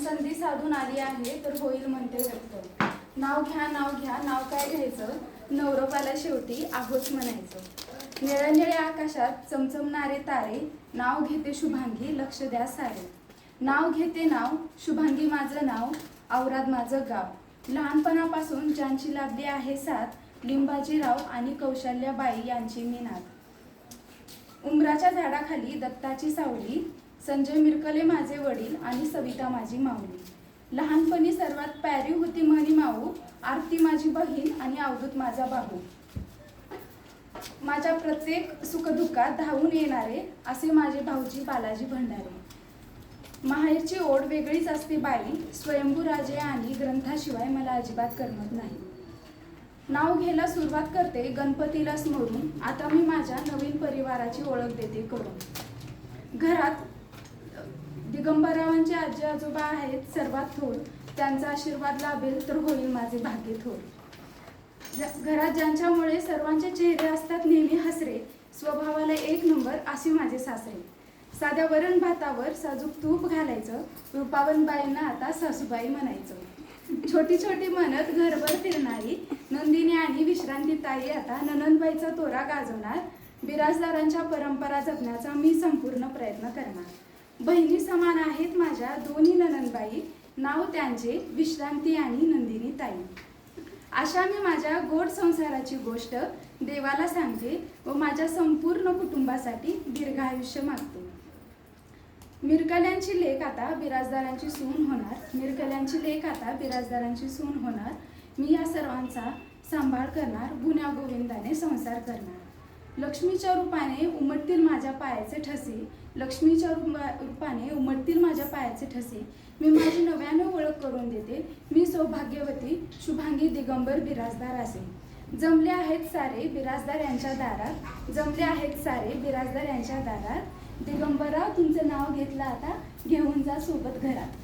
संधी साधून आली आहे तर होईल म्हणते व्यक्त. नाव घ्या नाव काय घ्यायचं, नवरोबाला शेवटी आहोच म्हणायचं. निळ्या आकाशात चमचमणारे तारे, नाव घेते शुभांगी लक्ष द्या सारे. नाव घेते नाव शुभांगी माझं नाव, औराद माझं गाव. लहानपणापासून ज्यांची लाभली आहे साथ, लिंबाजीराव आणि कौशल्याबाई यांची मी नात. उंबराच्या झाडाखाली दत्ताची सावली, संजय मिरकले माझे वडील आणि सविता माझी माऊली. लहानपणी सर्वात प्यारी होती म्हणी माऊ, आरती माझी बहीण आणि अवधूत माझा भाऊ. माझ्या प्रत्येक सुखदुःखात धावून येणारे असे माझे भाऊजी बालाजी भंडारे. माहेरची ओढ वेगळीच असते बाई, स्वयंभूराजे आणि ग्रंथाशिवाय मला अजिबात करमत नाही. नाव घ्यायला सुरुवात करते गणपतीला स्मरून, आता मी माझ्या नवीन परिवाराची ओळख देते करून. घरात दिगंबररावांचे आजी आजोबा आहेत सर्वात थोर, त्यांचा आशीर्वाद लाभेल तर होईल माझे भाग्य थोर. घरात ज्यांच्यामुळे सर्वांचे चेहरे असतात नेहमी हसरे, स्वभावाला एक नंबर असे माझे सासरे. साध्या वरण भातावर साजूक तूप घालायचं, रूपावंत बाईंना आता सासूबाई म्हणायचं. छोटी छोटी म्हणत घरभर फिरणारी नंदिनी आणि विश्रांती ताई आता ननंदबाईचा तोरा गाजवणार. बिराजदारांच्या परंपरा जपण्याचा मी संपूर्ण प्रयत्न करणार. बहिणी समान आहेत माझ्या दोन्ही ननंदबाई, नाव त्यांचे विश्रांती आणि नंदिनी ताई. अशा मी माझ्या गोड संसाराची गोष्ट देवाला सांगते व माझ्या संपूर्ण कुटुंबासाठी दीर्घायुष्य मागते. मिरकल्यांची लेक आता बिराजदारांची सून होणार, मिरकल्यांची लेक आता बिराजदारांची सून होणार. मी या सर्वांचा सांभाळ करणार, गुण्या गोविंदाने संसार करणार. लक्ष्मीच्या रूपाने उमटतील माझ्या पायाचे ठसे, लक्ष्मीच्या रूपाने उमटतील माझ्या पायाचे ठसे. मी माझी नव्याने ओळख करून देते, मी सौभाग्यवती शुभांगी दिगंबर बिराजदार असे. जमले आहेत सारे बिराजदार यांच्या दारात, जमले आहेत सारे बिराजदार यांच्या दारात. दिगंबरराव तुमचं नाव घेतलं आता, घेऊन जा सोबत घरात.